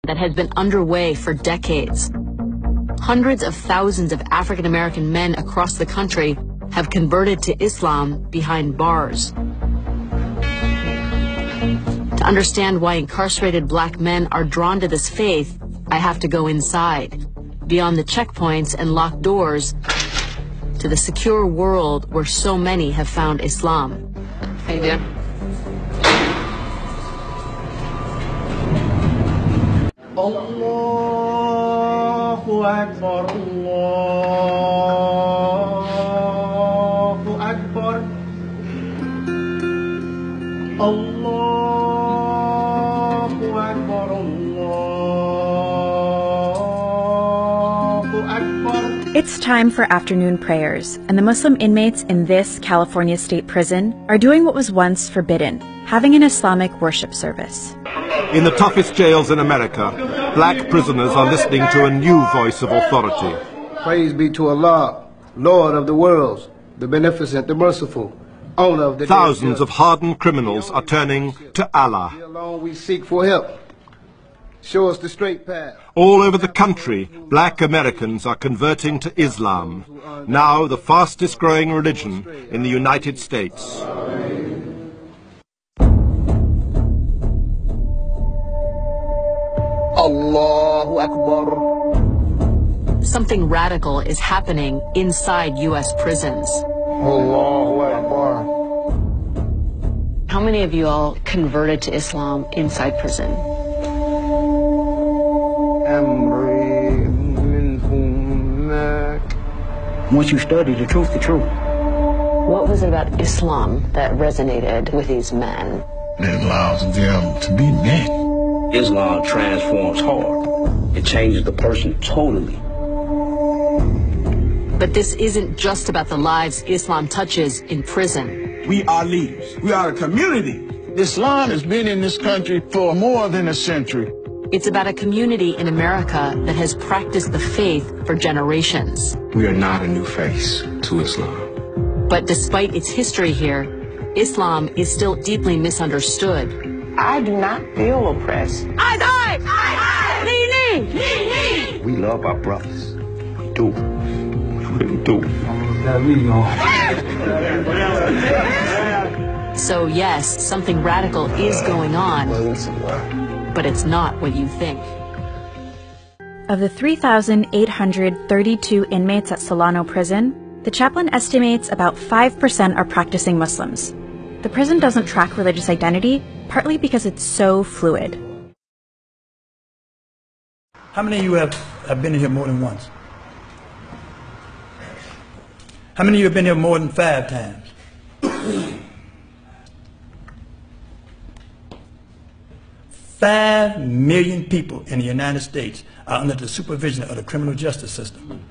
that has been underway for decades. Hundreds of thousands of African American men across the country have converted to Islam behind bars. To understand why incarcerated black men are drawn to this faith, I have to go inside, beyond the checkpoints and locked doors, to the secure world where so many have found Islam. How you doing? Allahu Akbar, Allahu Akbar, Allahu Akbar, Allahu Akbar. It's time for afternoon prayers, and the Muslim inmates in this California state prison are doing what was once forbidden, having an Islamic worship service. In the toughest jails in America, black prisoners are listening to a new voice of authority. Praise be to Allah, Lord of the worlds, the beneficent, the merciful, owner of the Thousands of hardened criminals are turning to Allah. Alone we seek for help. Show us the straight path. All over the country, black Americans are converting to Islam, now the fastest growing religion in the United States. Allahu Akbar. Something radical is happening inside U.S. prisons. Allahu Akbar. How many of you all converted to Islam inside prison? Once you study the truth, What was it about Islam that resonated with these men? It allows them to be men. Islam transforms heart. It changes the person totally. But this isn't just about the lives Islam touches in prison. We are leaders. We are a community. Islam has been in this country for more than a century. It's about a community in America that has practiced the faith for generations. We are not a new face to Islam. But despite its history here, Islam is still deeply misunderstood. I do not feel oppressed. We love our brothers. We do. We really do. So yes, something radical is going on, but it's not what you think. Of the 3,832 inmates at Solano Prison, the chaplain estimates about 5% are practicing Muslims. The prison doesn't track religious identity, partly because it's so fluid. How many of you have been in here more than once? How many of you have been here more than 5 times? 5 million people in the United States are under the supervision of the criminal justice system.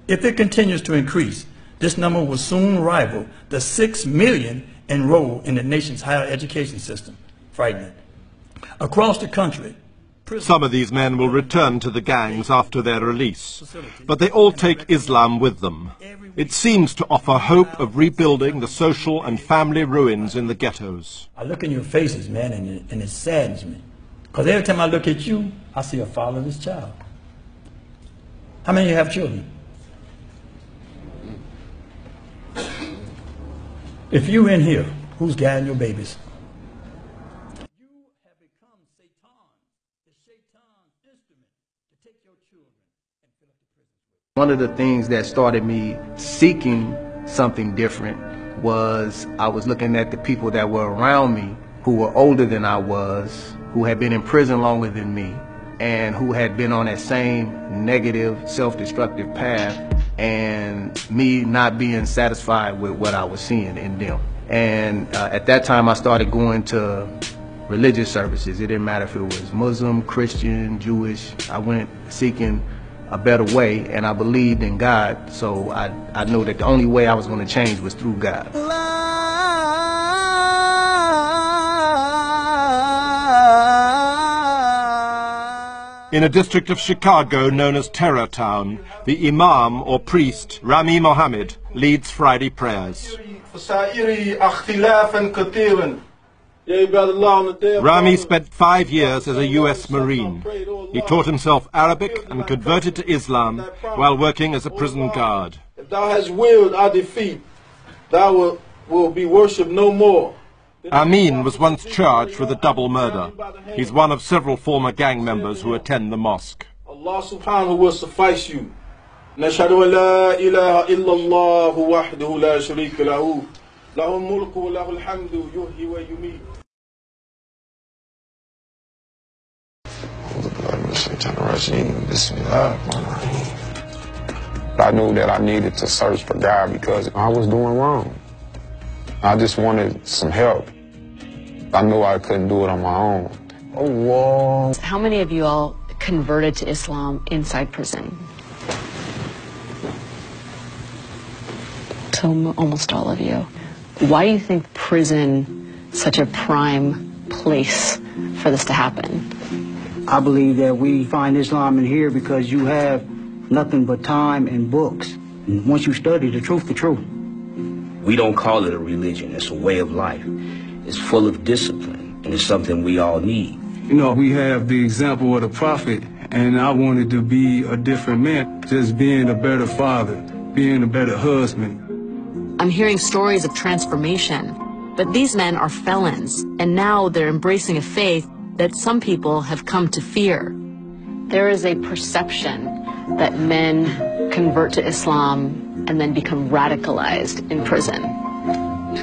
If it continues to increase, this number will soon rival the 6 million enrolled in the nation's higher education system. Frightening. Across the country, some of these men will return to the gangs after their release, but they all take Islam with them. It seems to offer hope of rebuilding the social and family ruins in the ghettos. I look in your faces, man, and it saddens me. Because every time I look at you, I see a fatherless child. How many of you have children? If you in here, who's guiding your babies? You have become Satan, the Satan's instrument to take your children and fill up the prisons with. One of the things that started me seeking something different was I was looking at the people that were around me who were older than I was, who had been in prison longer than me, and who had been on that same negative, self-destructive path, and me not being satisfied with what I was seeing in them. And at that time I started going to religious services. It didn't matter if it was Muslim, Christian, Jewish. I went seeking a better way, and I believed in God, so I knew that the only way I was going to change was through God. In a district of Chicago known as Terror Town, the Imam or priest, Rami Mohammed, leads Friday prayers. Rami spent 5 years as a U.S. Marine. He taught himself Arabic and converted to Islam while working as a prison guard. If thou hast willed our defeat, thou will be worshipped no more. Amin was once charged with a double murder. He's one of several former gang members who attend the mosque. Allah subhanahu will suffice you. Nashhadu an la ilaha illallah wahdahu la sharika lahu. Lahul mulku wa lahul hamdu yuhyi wa yumeet. I knew that I needed to search for God because I was doing wrong. I just wanted some help. I knew I couldn't do it on my own. Oh, wow. How many of you all converted to Islam inside prison? So almost all of you. Why do you think prison is such a prime place for this to happen? I believe that we find Islam in here because you have nothing but time and books. And once you study the truth. We don't call it a religion, it's a way of life. It's full of discipline, and it's something we all need. You know, we have the example of the prophet, and I wanted to be a different man, just being a better father, being a better husband. I'm hearing stories of transformation, but these men are felons, and now they're embracing a faith that some people have come to fear. There is a perception that men convert to Islam and then become radicalized in prison.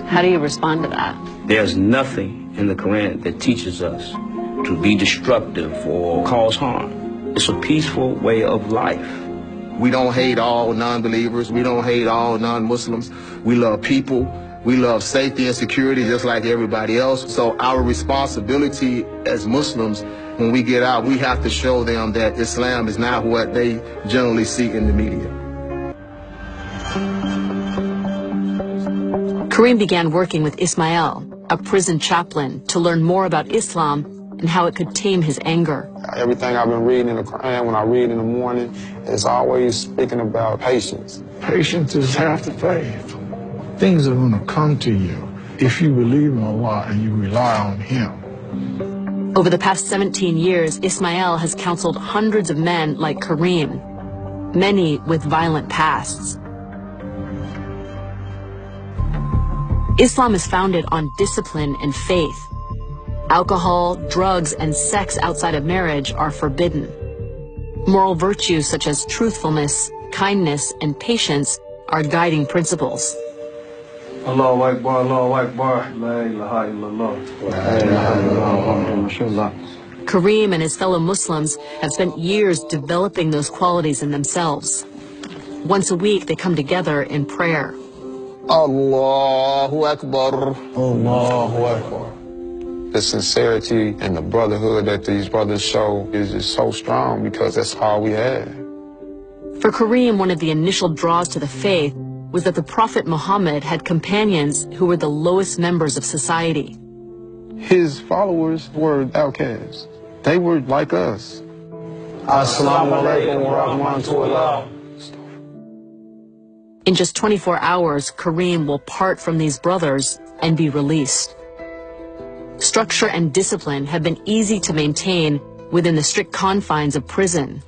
How do you respond to that? There's nothing in the Quran that teaches us to be destructive or cause harm. It's a peaceful way of life. We don't hate all non-believers. We don't hate all non-Muslims. We love people. We love safety and security just like everybody else. So our responsibility as Muslims, when we get out, we have to show them that Islam is not what they generally see in the media. Kareem began working with Ismail, a prison chaplain, to learn more about Islam and how it could tame his anger. Everything I've been reading in the Quran, when I read in the morning, is always speaking about patience. Patience is half the faith. Things are going to come to you if you believe in Allah and you rely on Him. Over the past 17 years, Ismail has counseled hundreds of men like Kareem, many with violent pasts. Islam is founded on discipline and faith. Alcohol, drugs, and sex outside of marriage are forbidden. Moral virtues such as truthfulness, kindness, and patience are guiding principles. Allahu Akbar, Allahu Akbar, la ilaha illallah. Kareem and his fellow Muslims have spent years developing those qualities in themselves. Once a week, they come together in prayer. Allahu Akbar. Allahu Akbar. The sincerity and the brotherhood that these brothers show is just so strong because that's all we have. For Kareem, one of the initial draws to the faith was that the Prophet Muhammad had companions who were the lowest members of society. His followers were outcasts. They were like us. Assalamu alaikum wa rahmatullah. In just 24 hours, Kareem will part from these brothers and be released. Structure and discipline have been easy to maintain within the strict confines of prison.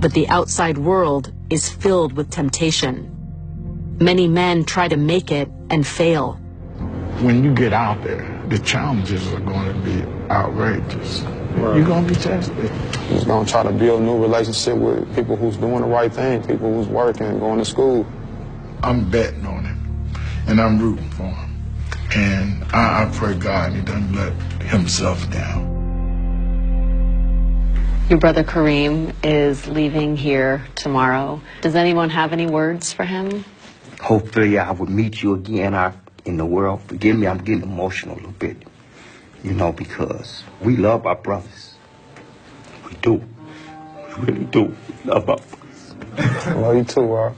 But the outside world is filled with temptation. Many men try to make it and fail. When you get out there, the challenges are going to be outrageous. Right. You're going to be tested. He's going to try to build a new relationship with people who's doing the right thing, people who's working, going to school. I'm betting on him, and I'm rooting for him. And I pray God he doesn't let himself down. Your brother Kareem is leaving here tomorrow. Does anyone have any words for him? Hopefully I will meet you again in the world. Forgive me, I'm getting emotional a little bit. You know, because we love our brothers. We do. We really do. We love our brothers. I love you too, Rob.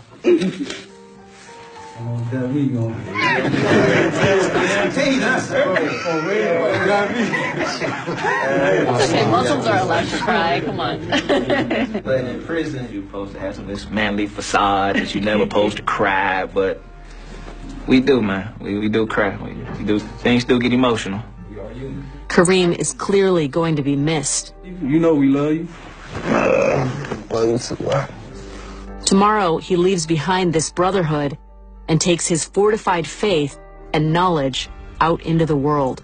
Okay, Muslims are allowed to cry, come on. But in prison, you're supposed to have some this manly facade that you're never supposed to cry, but We do, man. We do cry. We do. Things do get emotional. Kareem is clearly going to be missed. You know we love you. Love you too. Tomorrow, he leaves behind this brotherhood and takes his fortified faith and knowledge out into the world.